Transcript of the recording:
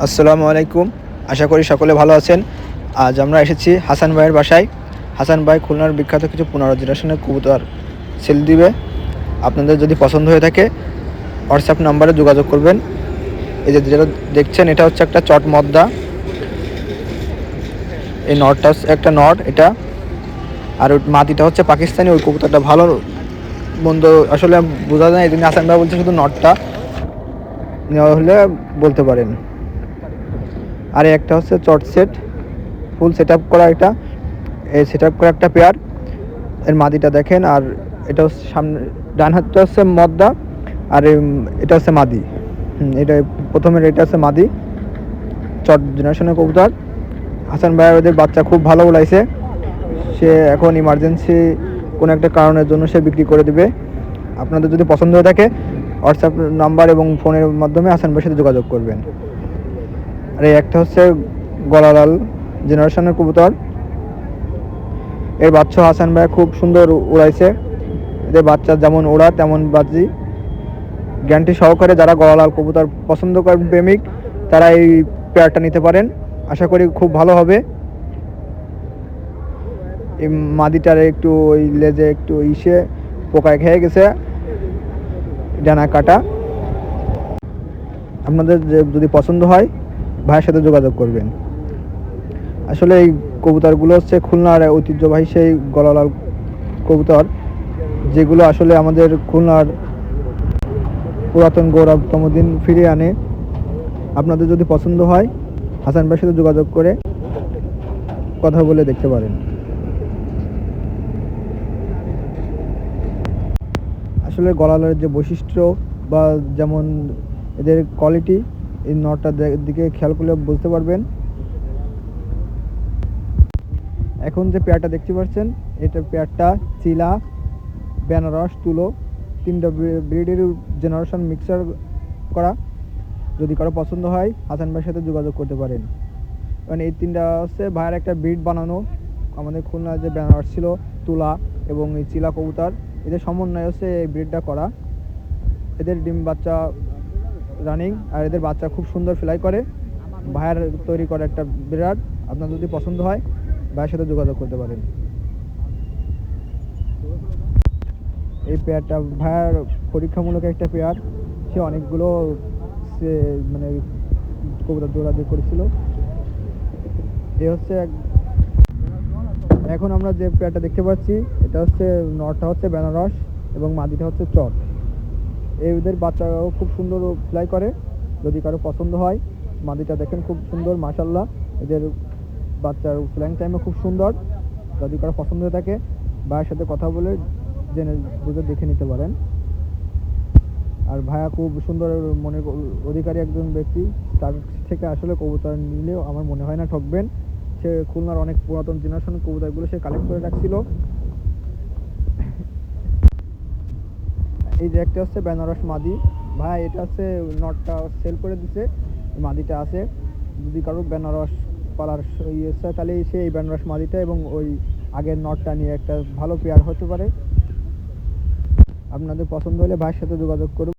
আসসালামু আলাইকুম। আশা করি সকলে ভালো আছেন। আজ আমরা এসেছি হাসান ভাইয়ের বাসায়। হাসান ভাই খুলনার বিখ্যাত কিছু 15 জেনারেশনের কবুতর সেল দিবে। আপনাদের যদি পছন্দ হয়ে থাকে হোয়াটসঅ্যাপ নাম্বারে যোগাযোগ করবেন। এই যে যেটা দেখছেন এটা হচ্ছে একটা চট মদ্দা। এই নটটা হচ্ছে একটা নট এটা, আর মাদিটা হচ্ছে পাকিস্তানি। ওই কবুতরটা ভালো মন্দ আসলে বোঝা যায়, এই জন্য হাসান ভাই বলছে শুধু নটটা নেওয়া হলে বলতে পারেন। আর একটা হচ্ছে চট সেট, ফুল সেট আপ করা এটা, এই সেট আপ করা একটা পেয়ার। এর মাদিটা দেখেন, আর এটা হচ্ছে সামনে ডান হাতটা হচ্ছে মদ্দা, আর এটা হচ্ছে মাদি। এটা প্রথমের এটা হচ্ছে মাদি, চট জেনারেশনের কবুতর। হাসান ভাই ওদের বাচ্চা খুব ভালো উড়াইছে। সে এখন ইমার্জেন্সি কোনো একটা কারণের জন্য সে বিক্রি করে দিবে। আপনাদের যদি পছন্দ হয়ে থাকে হোয়াটসঅ্যাপ নাম্বার এবং ফোনের মাধ্যমে হাসান ভাইয়ের সাথে যোগাযোগ করবেন। আর এই একটা হচ্ছে গলালাল জেনারেশনের কবুতর। এর বাচ্চা হাসান ভাই খুব সুন্দর উড়াইছে। এদের বাচ্চা যেমন ওড়া তেমন বাজি, গ্যারান্টি সহকারে। যারা গলালাল কবুতর পছন্দ করেন প্রেমিক, তারা এই পেয়ারটা নিতে পারেন। আশা করি খুব ভালো হবে। এই মাদিটার একটু ওই লেজে একটু ইসে পোকায় খেয়ে গেছে, ডানা কাটা। আপনাদের যদি পছন্দ হয় ভাইয়ের সাথে যোগাযোগ করবেন। আসলে এই কবুতরগুলো হচ্ছে খুলনার ঐতিহ্যবাহী সেই গলালাল কবুতর, যেগুলো আসলে আমাদের খুলনার পুরাতন গৌরবতম দিন ফিরিয়ে আনে। আপনাদের যদি পছন্দ হয় হাসান ভাইয়ের সাথে যোগাযোগ করে কথা বলে দেখতে পারেন। আসলে গলালার যে বৈশিষ্ট্য বা যেমন এদের কোয়ালিটি, এই নটটার দিকে খেয়াল করলে বুঝতে পারবেন। এখন যে পেয়ারটা দেখতে পাচ্ছেন, এটা পেয়ারটা চিলা, বেনারস, তুলো, তিনটা ব্রিডের জেনারেশন মিক্সার করা। যদি কারো পছন্দ হয় হাসান ভাইয়ের সাথে যোগাযোগ করতে পারেন। কারণ এই তিনটা হচ্ছে ভাইয়ের একটা ব্রিড বানানো। আমাদের খুলনার যে বেনারস ছিল, তুলা এবং এই চিলা কবুতর, এদের সমন্বয় হচ্ছে এই ব্রিডটা করা। এদের ডিম বাচ্চা রানিং, আর এদের বাচ্চা খুব সুন্দর ফ্লাই করে। ভাইয়ের তৈরি করা একটা বিরাট। আপনার যদি পছন্দ হয় ভাইয়ের সাথে যোগাযোগ করতে পারেন। এই পেয়ারটা ভাইয়ার পরীক্ষামূলক একটা পেয়ার। সে অনেকগুলো সে মানে কবুতর দৌড়াদৌড়ি করেছিল। এ হচ্ছে এখন আমরা যে পেয়ারটা দেখতে পাচ্ছি, এটা হচ্ছে নটটা হচ্ছে বেনারস এবং মাদিটা হচ্ছে চট। এদের বাচ্চারাও খুব সুন্দর ফ্লাই করে। যদি কারো পছন্দ হয়, মাদিটা দেখেন খুব সুন্দর মাশাল্লাহ। এদের বাচ্চার ফ্লাইং টাইমও খুব সুন্দর। যদি কারো পছন্দ হয়ে থাকে ভাইয়ের সাথে কথা বলে জেনে বুঝে দেখে নিতে পারেন। আর ভাইয়া খুব সুন্দর মনের অধিকারী একজন ব্যক্তি। তার থেকে আসলে কবুতর নিলেও আমার মনে হয় না ঠকবেন। সে খুলনার অনেক পুরাতন জেনারেশনের কবুতরগুলো সে কালেক্ট করে রাখছিল। এই যে একটা হচ্ছে বেনারস মাদি, ভাই এটা হচ্ছে নটটা সেল করে দিছে, মাদিটা আছে। যদি কারো বেনারস পালার ইচ্ছা তাহলে সে এই বেনারস মাদিটা এবং ওই আগের নটটা নিয়ে একটা ভালো পেয়ার হতে পারে। আপনাদের পছন্দ হলে ভাইয়ের সাথে যোগাযোগ করুন।